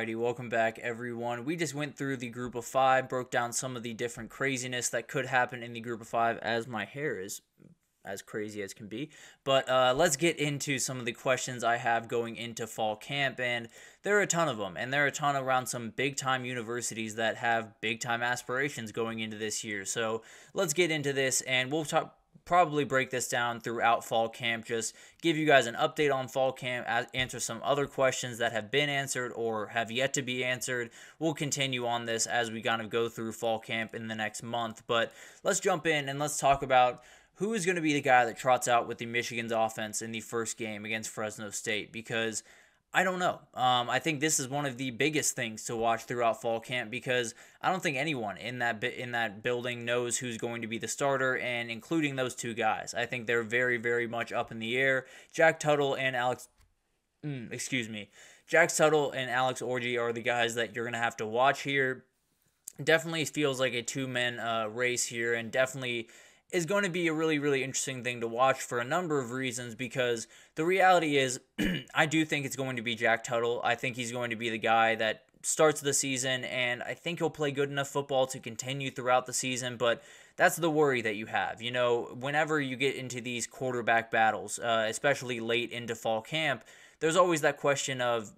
Alrighty, welcome back everyone. We just went through the group of five, broke down some of the different craziness that could happen in the group of five as my hair is as crazy as can be. But let's get into some of the questions I have going into fall camp, and there are a ton of them, and there are a ton around some big-time universities that have big-time aspirations going into this year. So let's get into this, and we'll probably break this down throughout fall camp, just give you guys an update on fall camp, answer some other questions that have been answered or have yet to be answered. We'll continue on this as we kind of go through fall camp in the next month, but let's jump in and let's talk about who is going to be the guy that trots out with the Michigan's offense in the first game against Fresno State, because I don't know. I think this is one of the biggest things to watch throughout fall camp, because I don't think anyone in that building knows who's going to be the starter, and including those two guys, I think they're very, very much up in the air. Jack Tuttle and Alex Orji are the guys that you're going to have to watch here. Definitely feels like a two-man race here, and definitely is going to be a really, really interesting thing to watch for a number of reasons, because the reality is I do think it's going to be Jack Tuttle. I think he's going to be the guy that starts the season, and I think he'll play good enough football to continue throughout the season, but that's the worry that you have. You know, whenever you get into these quarterback battles, especially late into fall camp, there's always that question of,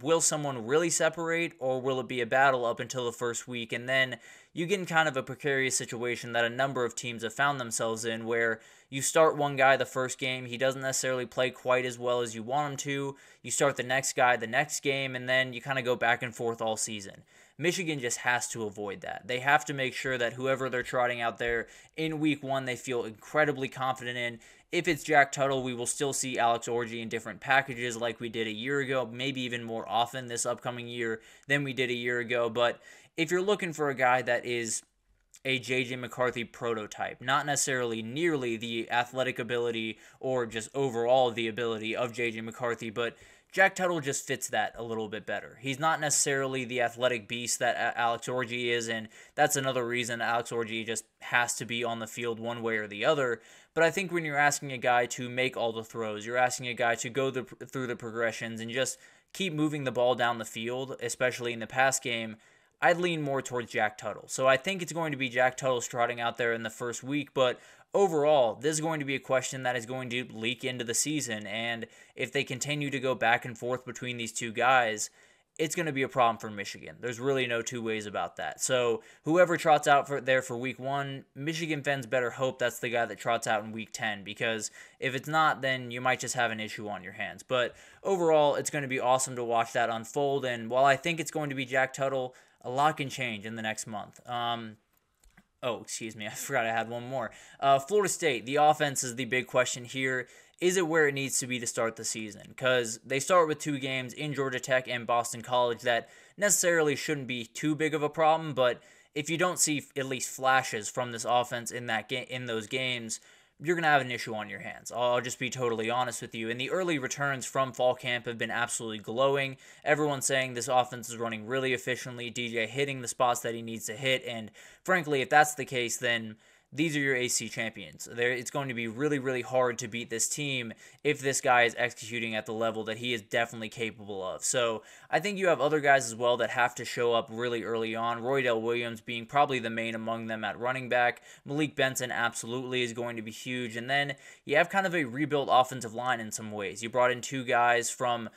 will someone really separate, or will it be a battle up until the first week? And then you get in kind of a precarious situation that a number of teams have found themselves in, where you start one guy the first game, he doesn't necessarily play quite as well as you want him to. You start the next guy the next game, and then you kind of go back and forth all season. Michigan just has to avoid that. They have to make sure that whoever they're trotting out there in week one, they feel incredibly confident in. If it's Jack Tuttle, we will still see Alex Orji in different packages like we did a year ago, maybe even more often this upcoming year than we did a year ago. But if you're looking for a guy that is a J.J. McCarthy prototype, not necessarily nearly the athletic ability or just overall the ability of J.J. McCarthy, but Jack Tuttle just fits that a little bit better. He's not necessarily the athletic beast that Alex Orji is, and that's another reason Alex Orji just has to be on the field one way or the other. But I think when you're asking a guy to make all the throws, you're asking a guy to go through the progressions and just keep moving the ball down the field, especially in the pass game, I'd lean more towards Jack Tuttle. So I think it's going to be Jack Tuttle trotting out there in the first week, but overall, this is going to be a question that is going to leak into the season, and if they continue to go back and forth between these two guys, it's going to be a problem for Michigan. There's really no two ways about that. So whoever trots out there for week one, Michigan fans better hope that's the guy that trots out in week 10, because if it's not, then you might just have an issue on your hands. But overall, it's going to be awesome to watch that unfold, and while I think it's going to be Jack Tuttle, a lot can change in the next month. Oh, excuse me, I forgot I had one more. Florida State, the offense is the big question here. Is it where it needs to be to start the season? Because they start with two games in Georgia Tech and Boston College that necessarily shouldn't be too big of a problem, but if you don't see at least flashes from this offense in those games, you're going to have an issue on your hands. I'll just be totally honest with you. And the early returns from fall camp have been absolutely glowing. Everyone's saying this offense is running really efficiently, DJ hitting the spots that he needs to hit, and frankly, if that's the case, then these are your AC champions. It's going to be really, really hard to beat this team if this guy is executing at the level that he is definitely capable of. So I think you have other guys as well that have to show up really early on. Roydell Williams being probably the main among them at running back. Malik Benson absolutely is going to be huge. And then you have kind of a rebuilt offensive line in some ways. You brought in two guys from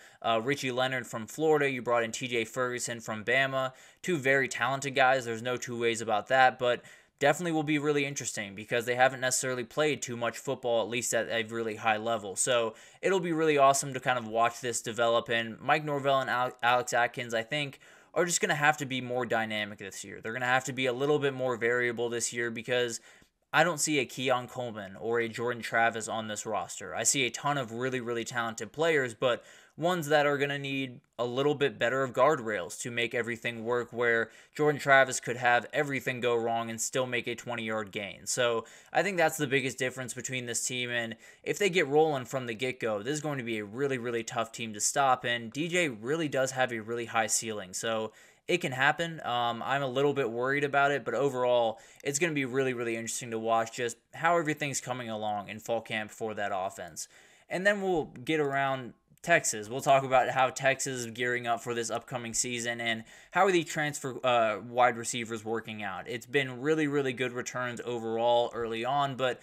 Richie Leonard from Florida. You brought in TJ Ferguson from Bama. Two very talented guys. There's no two ways about that. But definitely will be really interesting because they haven't necessarily played too much football, at least at a really high level. So it'll be really awesome to kind of watch this develop. And Mike Norvell and Alex Atkins, I think, are just going to have to be more dynamic this year. They're going to have to be a little bit more variable this year because I don't see a Keon Coleman or a Jordan Travis on this roster. I see a ton of really, really talented players, but ones that are going to need a little bit better of guardrails to make everything work, where Jordan Travis could have everything go wrong and still make a 20-yard gain. So I think that's the biggest difference between this team, and if they get rolling from the get-go, this is going to be a really, really tough team to stop, and DJ really does have a really high ceiling. So it can happen. I'm a little bit worried about it, but overall, it's going to be really, really interesting to watch just how everything's coming along in fall camp for that offense. And then we'll get around Texas. We'll talk about how Texas is gearing up for this upcoming season and how are the transfer wide receivers working out. It's been really, really good returns overall early on, but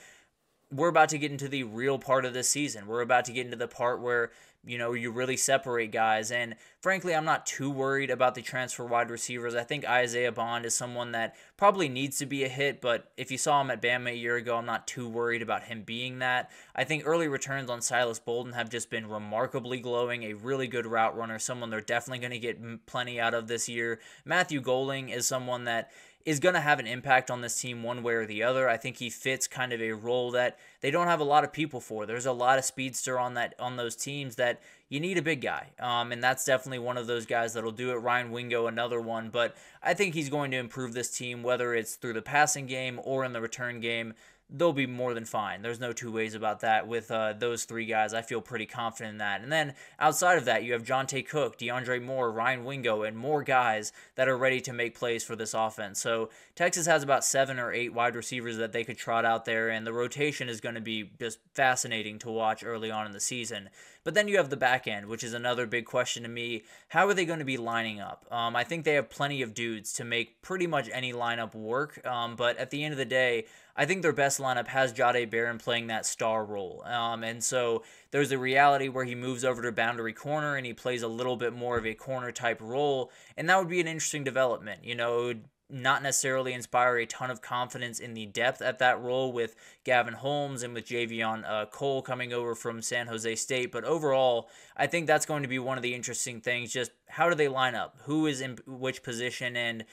we're about to get into the real part of this season. We're about to get into the part where, you really separate guys. And frankly, I'm not too worried about the transfer wide receivers. I think Isaiah Bond is someone that probably needs to be a hit, but if you saw him at Bama a year ago, I'm not too worried about him being that. I think early returns on Silas Bolden have just been remarkably glowing, a really good route runner, someone they're definitely going to get plenty out of this year. Matthew Golding is someone that is going to have an impact on this team one way or the other. I think he fits kind of a role that they don't have a lot of people for. There's a lot of speedster on those teams that you need a big guy. And that's definitely one of those guys that'll do it. Ryan Wingo, another one. But I think he's going to improve this team, whether it's through the passing game or in the return game. They'll be more than fine. There's no two ways about that with those three guys. I feel pretty confident in that. And then outside of that, you have Jonte Cook, DeAndre Moore, Ryan Wingo, and more guys that are ready to make plays for this offense. So Texas has about 7 or 8 wide receivers that they could trot out there, and the rotation is going to be just fascinating to watch early on in the season. But then you have the back end, which is another big question to me. How are they going to be lining up? I think they have plenty of dudes to make pretty much any lineup work. But at the end of the day, I think their best lineup has Jahdae Barron playing that star role. And so there's a reality where he moves over to boundary corner and he plays a little bit more of a corner type role. And that would be an interesting development. It would not necessarily inspire a ton of confidence in the depth at that role with Gavin Holmes and with Javion Cole coming over from San Jose State. But overall, I think that's going to be one of the interesting things. Just how do they line up? Who is in which position and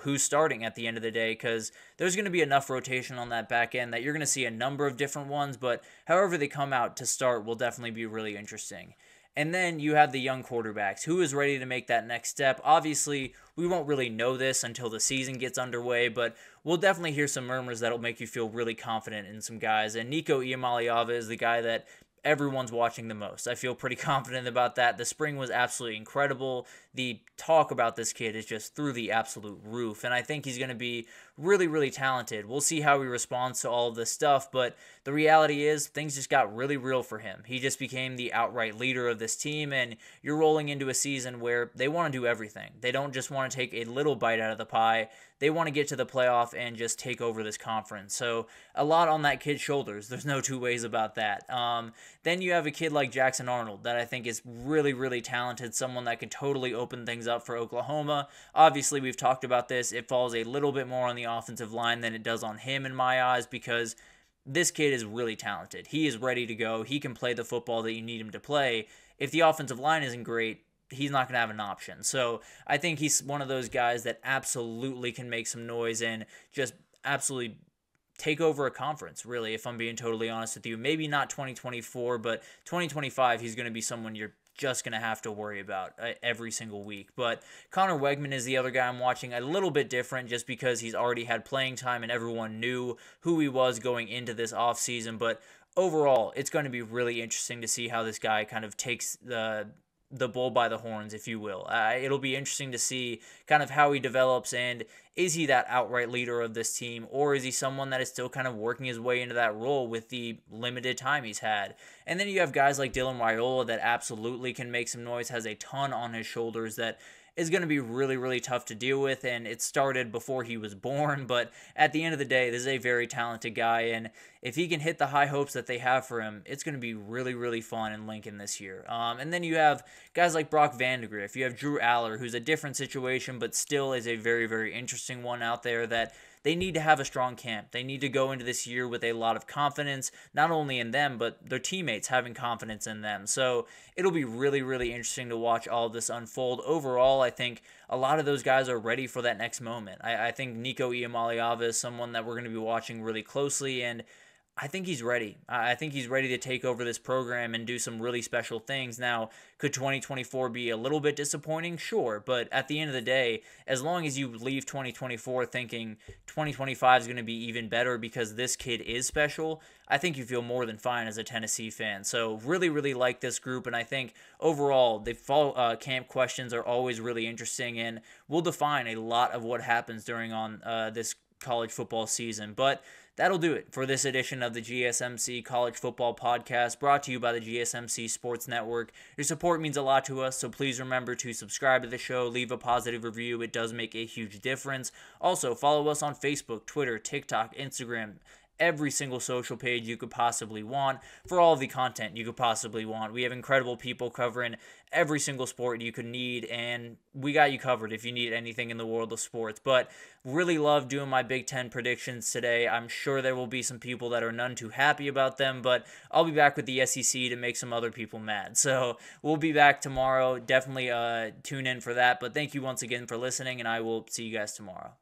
who's starting at the end of the day, because there's going to be enough rotation on that back end that you're going to see a number of different ones, but however they come out to start will definitely be really interesting. And then you have the young quarterbacks. Who is ready to make that next step? Obviously, we won't really know this until the season gets underway, but we'll definitely hear some murmurs that'll make you feel really confident in some guys. And Nico Iamaleava is the guy that everyone's watching the most. I feel pretty confident about that. The spring was absolutely incredible. The talk about this kid is just through the absolute roof, and I think he's going to be really, really talented. We'll see how he responds to all of this stuff, but the reality is things just got really real for him. He just became the outright leader of this team, and you're rolling into a season where they want to do everything. They don't just want to take a little bite out of the pie. They want to get to the playoff and just take over this conference. So a lot on that kid's shoulders. There's no two ways about that. Then you have a kid like Jackson Arnold that I think is really, really talented, someone that can totally open things up for Oklahoma. Obviously, we've talked about this. It falls a little bit more on the offensive line than it does on him in my eyes, because this kid is really talented. He is ready to go. He can play the football that you need him to play. If the offensive line isn't great, he's not going to have an option. So I think he's one of those guys that absolutely can make some noise and just absolutely take over a conference, really, if I'm being totally honest with you. Maybe not 2024, but 2025, he's going to be someone you're just going to have to worry about every single week. But Connor Wegman is the other guy I'm watching, a little bit different just because he's already had playing time and everyone knew who he was going into this offseason. But overall, it's going to be really interesting to see how this guy kind of takes the bull by the horns, if you will. It'll be interesting to see kind of how he develops, and is he that outright leader of this team, or is he someone that is still kind of working his way into that role with the limited time he's had? And then you have guys like Dylan Raiola that absolutely can make some noise, has a ton on his shoulders that is going to be really, really tough to deal with, and it started before he was born, but at the end of the day, this is a very talented guy, and if he can hit the high hopes that they have for him, it's going to be really, really fun in Lincoln this year. And then you have guys like Brock Vandegrift, you have Drew Aller, who's a different situation, but still is a very, very interesting one out there that they need to have a strong camp. They need to go into this year with a lot of confidence, not only in them, but their teammates having confidence in them. So it'll be really, really interesting to watch all of this unfold. Overall, I think a lot of those guys are ready for that next moment. I think Nico Iamaleava is someone that we're going to be watching really closely, and I think he's ready. I think he's ready to take over this program and do some really special things. Now, could 2024 be a little bit disappointing? Sure, but at the end of the day, as long as you leave 2024 thinking 2025 is going to be even better because this kid is special, I think you feel more than fine as a Tennessee fan. So really, really like this group, and I think overall the fall camp questions are always really interesting and will define a lot of what happens during this college football season. But that'll do it for this edition of the GSMC College Football Podcast, brought to you by the GSMC Sports Network. Your support means a lot to us, so please remember to subscribe to the show, leave a positive review. It does make a huge difference. Also, follow us on Facebook, Twitter, TikTok, Instagram, every single social page you could possibly want for all the content you could possibly want. We have incredible people covering every single sport you could need, and we got you covered if you need anything in the world of sports. But really love doing my Big Ten predictions today. I'm sure there will be some people that are none too happy about them, but I'll be back with the SEC to make some other people mad. So we'll be back tomorrow. Definitely tune in for that. But thank you once again for listening, and I will see you guys tomorrow.